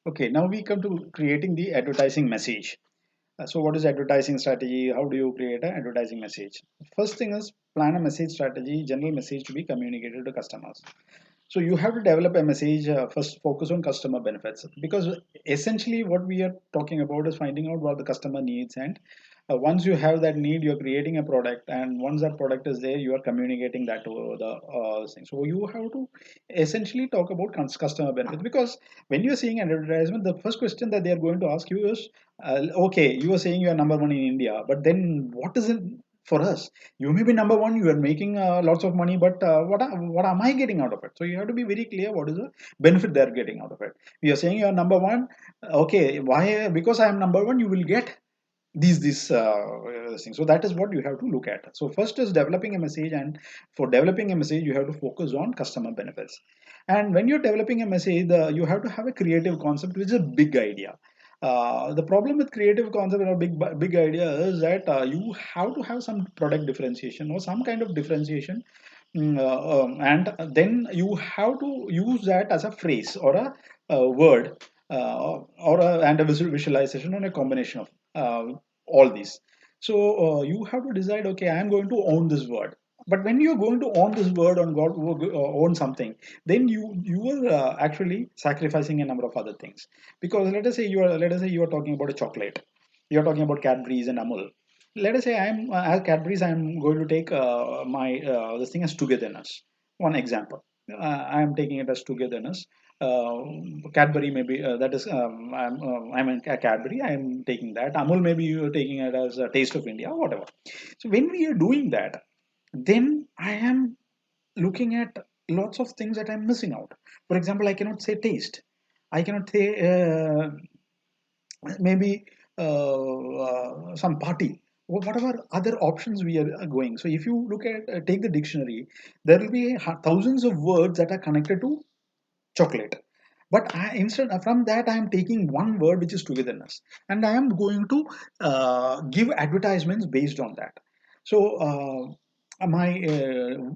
Okay, now we come to creating the advertising message. So what is advertising strategy? How do you create an advertising message? First thing is plan a message strategy, general message to be communicated to customers. So you have to develop a message, first focus on customer benefits, because essentially what we are talking about is finding out what the customer needs, and once you have that need, you're creating a product, and once that product is there, you are communicating that to the thing. So you have to essentially talk about customer benefits, because when you're seeing an advertisement, the first question that they are going to ask you is, okay, you are saying you are number one in India, but then what is it for us? You may be number one, you are making lots of money, but what am I getting out of it? So you have to be very clear what is the benefit they're getting out of it. You are saying you are number one, okay, why? Because I am number one, you will get these things. So that is what you have to look at. So first is developing a message, and for developing a message, you have to focus on customer benefits. And when you're developing a message, you have to have a creative concept, which is a big idea. The problem with creative concept or big idea is that you have to have some product differentiation or some kind of differentiation. And then you have to use that as a phrase or a word, and a visualization, on a combination of all these. So you have to decide, okay, I am going to own this word. But when you're going to own this word, on God, own something, then you are actually sacrificing a number of other things. Because let us say you are talking about a chocolate, you're talking about Cadbury's and Amul. Let us say I'm as Cadbury's, I'm going to take my this thing as togetherness. One example, I'm taking it as togetherness. Cadbury maybe that is I'm in Cadbury. I'm taking that. Amul, maybe you're taking it as a taste of India, whatever. So when we are doing that, then I am looking at lots of things that I'm missing out. For example, I cannot say taste. I cannot say maybe some party, or whatever other options we are going. So if you look at take the dictionary, there will be thousands of words that are connected to chocolate. But instead from that, I am taking one word, which is togetherness, and I am going to give advertisements based on that. So my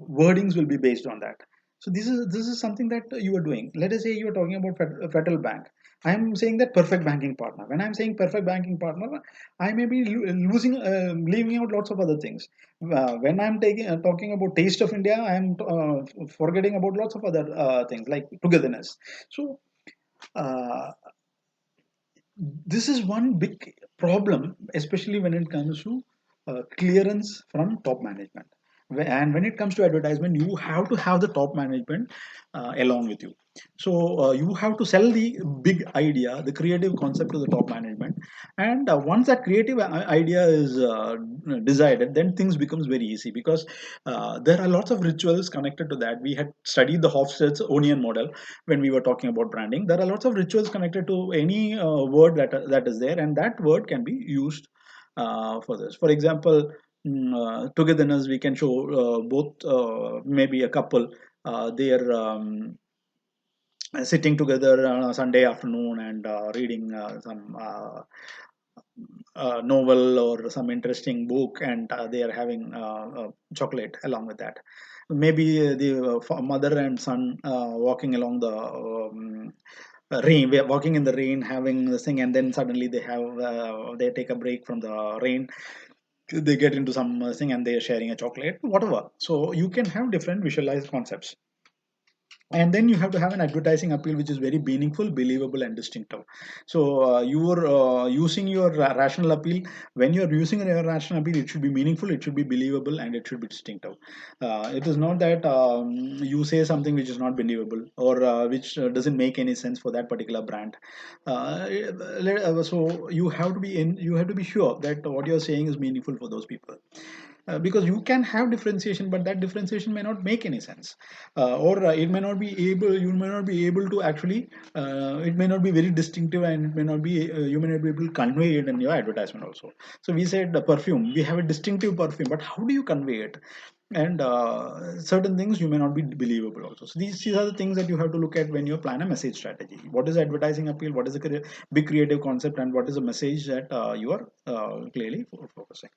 wordings will be based on that. So this is something that you are doing. Let us say you are talking about Federal Bank. I am saying that perfect banking partner. When I am saying perfect banking partner, I may be losing, leaving out lots of other things. When I'm talking about taste of India, I'm forgetting about lots of other things like togetherness. So uh, this is one big problem, especially when it comes to clearance from top management. And when it comes to advertisement, you have to have the top management along with you. So you have to sell the big idea, the creative concept, to the top management. And once that creative idea is decided, then things becomes very easy, because there are lots of rituals connected to that. We had studied the Hofstede's onion model when we were talking about branding. There are lots of rituals connected to any word that is there, and that word can be used for this. For example, togetherness, we can show both, maybe a couple, they're sitting together on a Sunday afternoon and reading some novel or some interesting book, and they are having chocolate along with that. Maybe the mother and son walking along the rain, we are walking in the rain, having this thing, and then suddenly they take a break from the rain, they get into some thing, and they are sharing a chocolate, whatever. So you can have different visualized concepts. And then you have to have an advertising appeal which is very meaningful, believable, and distinctive. So you're using your rational appeal. When you're using a rational appeal, it should be meaningful, it should be believable, and it should be distinctive. It is not that you say something which is not believable, or which doesn't make any sense for that particular brand. So you have to be sure that what you're saying is meaningful for those people. Because you can have differentiation, but that differentiation may not make any sense, or it may not be able you may not be able to actually, it may not be very distinctive, and it may not be you may not be able to convey it in your advertisement also. So we said the perfume, we have a distinctive perfume, but how do you convey it? And certain things you may not be believable also. So these are the things that you have to look at when you plan a message strategy. What is advertising appeal, what is a big creative concept, and what is a message that you are clearly focusing.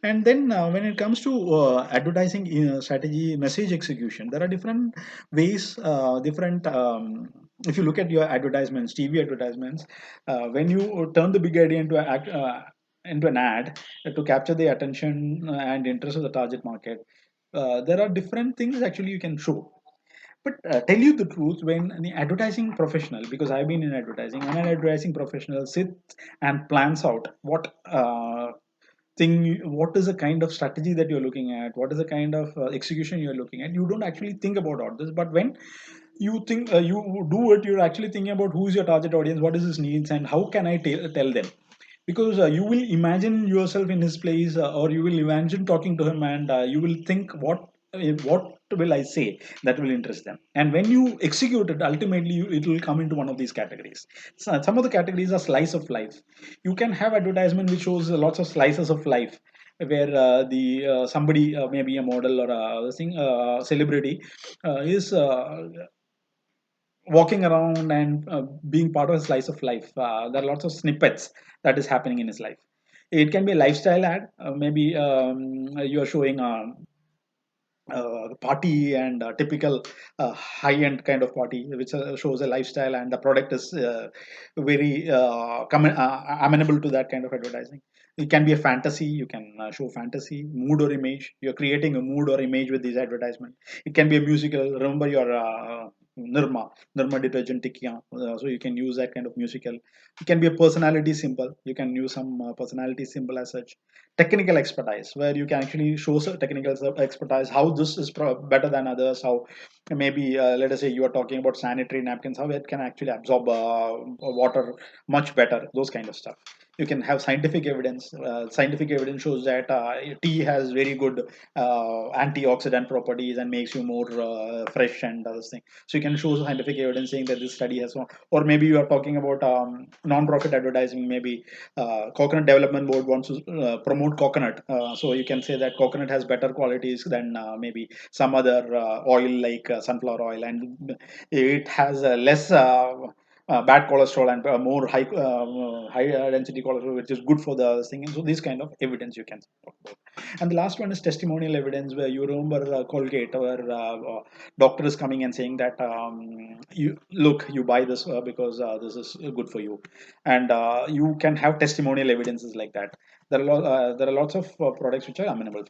And then when it comes to advertising strategy, message execution, there are different ways, different if you look at your advertisements, TV advertisements, when you turn the big idea into an ad to capture the attention and interest of the target market, there are different things actually you can show. But tell you the truth, when the advertising professional, because I've been in advertising, when an advertising professional sits and plans out what is the kind of strategy that you're looking at, what is the kind of execution you're looking at, you don't actually think about all this. But when you think you do it, you're actually thinking about who's your target audience, what is his needs, and how can I tell them. Because you will imagine yourself in his place, or you will imagine talking to him, and you will think what will I say that will interest them. And when you execute it, ultimately it will come into one of these categories. So some of the categories are slice of life. You can have advertisement which shows lots of slices of life, where the somebody, maybe a model or a thing, celebrity, is walking around and being part of a slice of life. There are lots of snippets that is happening in his life. It can be a lifestyle ad. Maybe you're showing party, and typical high-end kind of party, which shows a lifestyle, and the product is very amenable to that kind of advertising. It can be a fantasy. You can show fantasy, mood or image. You're creating a mood or image with these advertisement. It can be a musical. Remember your Nirma detergent tikkiyan. So you can use that kind of musical. It can be a personality symbol. You can use some personality symbol as such. Technical expertise, where you can actually show technical expertise, how this is better than others, how maybe let us say you are talking about sanitary napkins, how it can actually absorb water much better, those kind of stuff. You can have scientific evidence. Scientific evidence shows that tea has very good antioxidant properties and makes you more fresh and other things. So you can show scientific evidence saying that this study has, or maybe you are talking about non-profit advertising. Maybe Coconut Development Board wants to promote coconut. So you can say that coconut has better qualities than maybe some other oil like sunflower oil, and it has less bad cholesterol and more high density cholesterol, which is good for the thing. And so this kind of evidence you can talk about. And the last one is testimonial evidence, where you remember Colgate, where doctor is coming and saying that you look, you buy this because this is good for you, and you can have testimonial evidences like that. There are lots of products which are amenable for